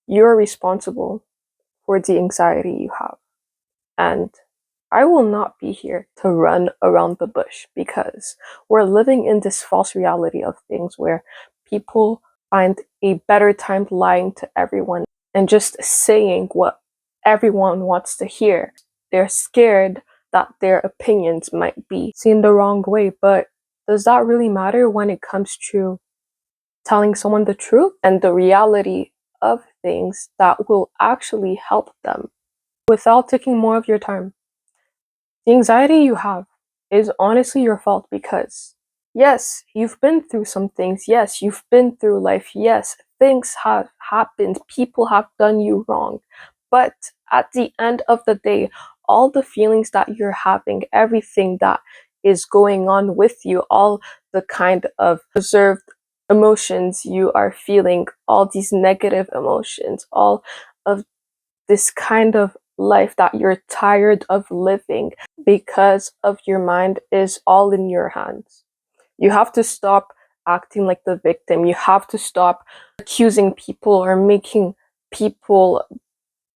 You're responsible for the anxiety you have. And I will not be here to run around the bush because we're living in this false reality of things where people find a better time lying to everyone and just saying what everyone wants to hear. They're scared that their opinions might be seen the wrong way, but does that really matter when it comes to telling someone the truth and the reality of things that will actually help them without taking more of your time? The anxiety you have is honestly your fault because, yes, you've been through some things. Yes, you've been through life. Yes, things have happened. People have done you wrong. But at the end of the day, all the feelings that you're having, everything that is going on with you, all the kind of reserved emotions you are feeling, all these negative emotions, all of this kind of life that you're tired of living because of your mind is all in your hands. You have to stop acting like the victim. You have to stop accusing people or making people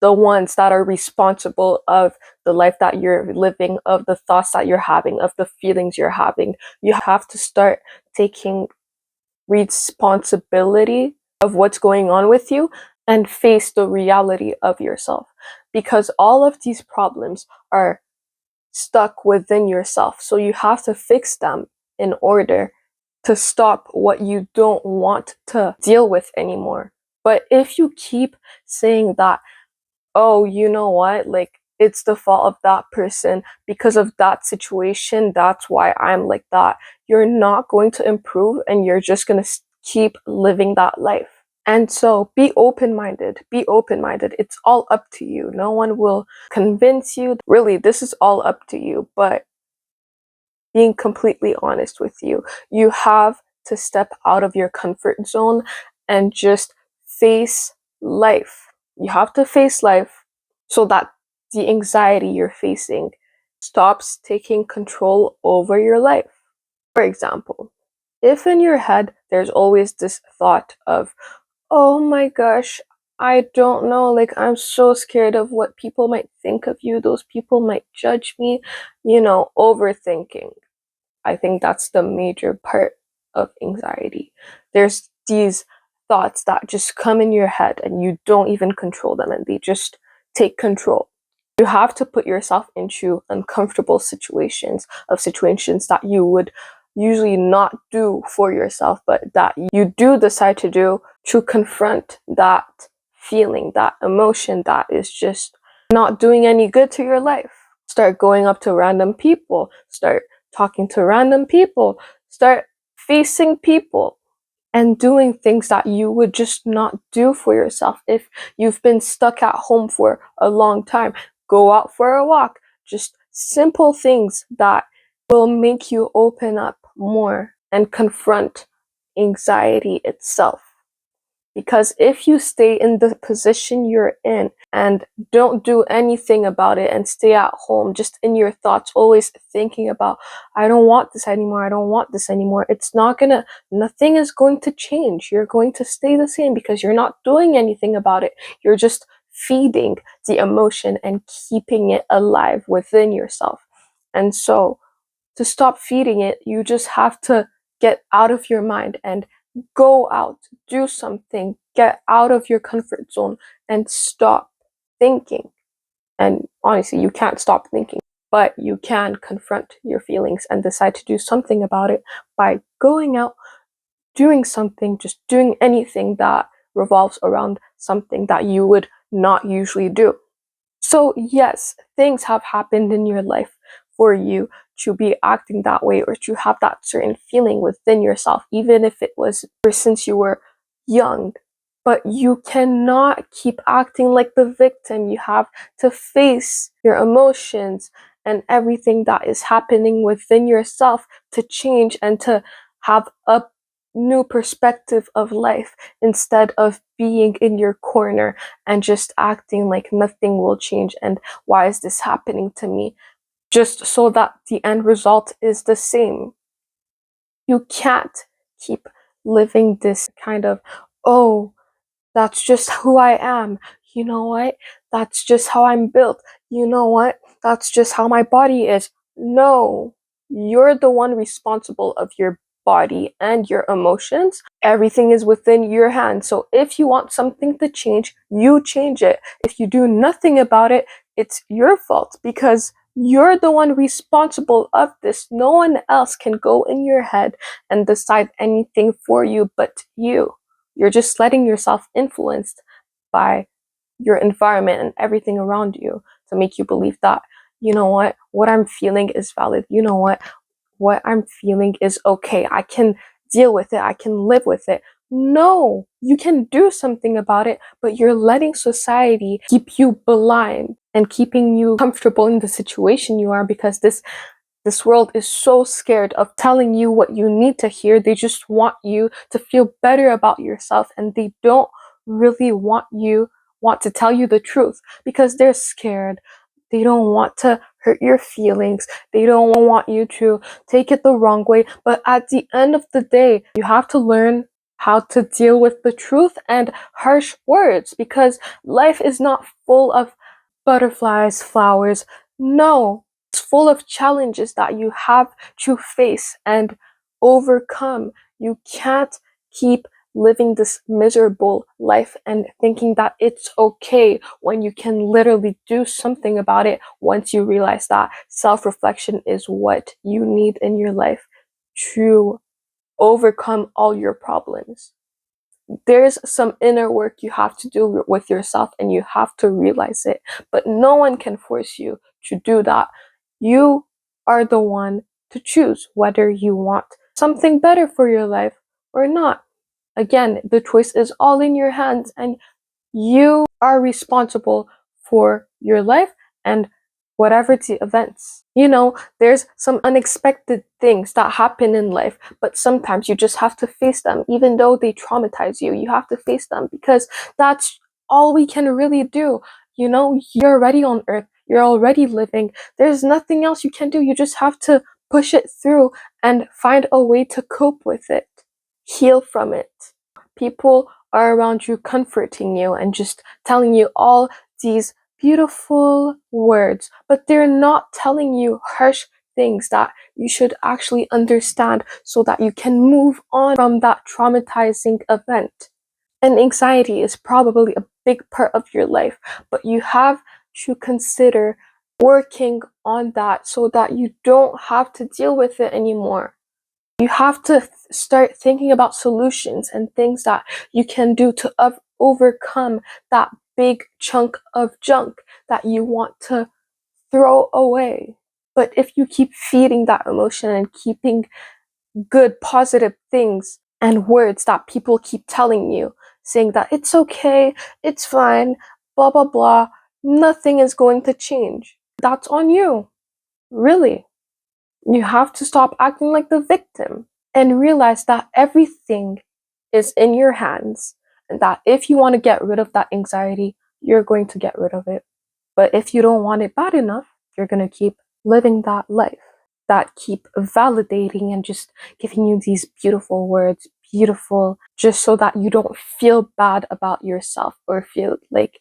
the ones that are responsible of the life that you're living, of the thoughts that you're having, of the feelings you're having. You have to start taking responsibility of what's going on with you and face the reality of yourself, because all of these problems are stuck within yourself. So you have to fix them in order to stop what you don't want to deal with anymore. But if you keep saying that, oh, you know what, like it's the fault of that person because of that situation, that's why I'm like that, you're not going to improve and you're just going to keep living that life. And so be open minded. Be open minded. It's all up to you. No one will convince you. Really, this is all up to you. But being completely honest with you, you have to step out of your comfort zone and just face life. You have to face life so that the anxiety you're facing stops taking control over your life. For example, if in your head there's always this thought of, oh my gosh, I don't know, like I'm so scared of what people might think of you, those people might judge me, overthinking. I think that's the major part of anxiety. There's these thoughts that just come in your head and you don't even control them and they just take control. You have to put yourself into uncomfortable situations that you would usually not do for yourself, but that you do decide to do to confront that feeling, that emotion that is just not doing any good to your life. Start going up to random people, start talking to random people, start facing people and doing things that you would just not do for yourself if you've been stuck at home for a long time. Go out for a walk, just simple things that will make you open up more and confront anxiety itself. Because if you stay in the position you're in and don't do anything about it and stay at home just in your thoughts, always thinking about, I don't want this anymore, I don't want this anymore, nothing is going to change. You're going to stay the same because you're not doing anything about it. You're just feeding the emotion and keeping it alive within yourself. And so to stop feeding it, you just have to get out of your mind and go out, do something, get out of your comfort zone and stop thinking. And honestly, you can't stop thinking, but you can confront your feelings and decide to do something about it by going out, doing something, just doing anything that revolves around something that you would not usually do. So, yes, things have happened in your life for you to be acting that way or to have that certain feeling within yourself, even if it was ever since you were young. But you cannot keep acting like the victim. You have to face your emotions and everything that is happening within yourself to change and to have a new perspective of life instead of being in your corner and just acting like nothing will change and why is this happening to me, just so that the end result is the same. You can't keep living this kind of, oh, That's just who I am. You know what? That's just how I'm built. You know what? That's just how my body is. No, you're the one responsible of your body and your emotions. Everything is within your hands. So if you want something to change, you change it. If you do nothing about it, it's your fault because you're the one responsible of this. No one else can go in your head and decide anything for you but you. You're just letting yourself influenced by your environment and everything around you to make you believe that, you know what I'm feeling is valid. You know what I'm feeling is okay. I can deal with it. I can live with it. No, you can do something about it, but you're letting society keep you blind and keeping you comfortable in the situation you are because this world is so scared of telling you what you need to hear. They just want you to feel better about yourself and they don't really want to tell you the truth because they're scared. They don't want to hurt your feelings. They don't want you to take it the wrong way. But at the end of the day, you have to learn how to deal with the truth and harsh words because life is not full of butterflies, flowers. No, it's full of challenges that you have to face and overcome. You can't keep living this miserable life and thinking that it's okay when you can literally do something about it once you realize that self-reflection is what you need in your life to overcome all your problems. There's some inner work you have to do with yourself and you have to realize it, but no one can force you to do that. You are the one to choose whether you want something better for your life or not. Again, the choice is all in your hands and you are responsible for your life and whatever the events. You know, there's some unexpected things that happen in life, but sometimes you just have to face them. Even though they traumatize you, you have to face them because that's all we can really do. You know, you're already on earth, you're already living. There's nothing else you can do. You just have to push it through and find a way to cope with it, heal from it. People are around you comforting you and just telling you all these beautiful words, but they're not telling you harsh things that you should actually understand so that you can move on from that traumatizing event. And anxiety is probably a big part of your life, but you have to consider working on that so that you don't have to deal with it anymore. You have to start thinking about solutions and things that you can do to overcome that big chunk of junk that you want to throw away. But if you keep feeding that emotion and keeping good, positive things and words that people keep telling you, saying that it's okay, it's fine, blah, blah, blah, nothing is going to change. That's on you. Really. You have to stop acting like the victim and realize that everything is in your hands and that if you want to get rid of that anxiety, you're going to get rid of it. But if you don't want it bad enough, you're going to keep living that life that keep validating and just giving you these beautiful words, beautiful, just so that you don't feel bad about yourself or feel like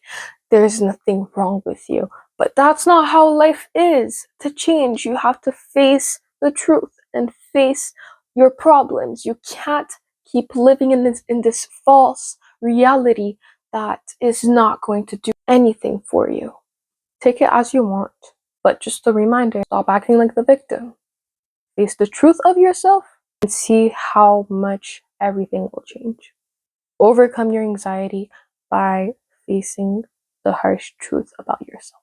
there's nothing wrong with you. But that's not how life is. To change, you have to face the truth and face your problems. You can't keep living in this false reality that is not going to do anything for you. Take it as you want, but just a reminder, stop acting like the victim. Face the truth of yourself and see how much everything will change. Overcome your anxiety by facing the harsh truth about yourself.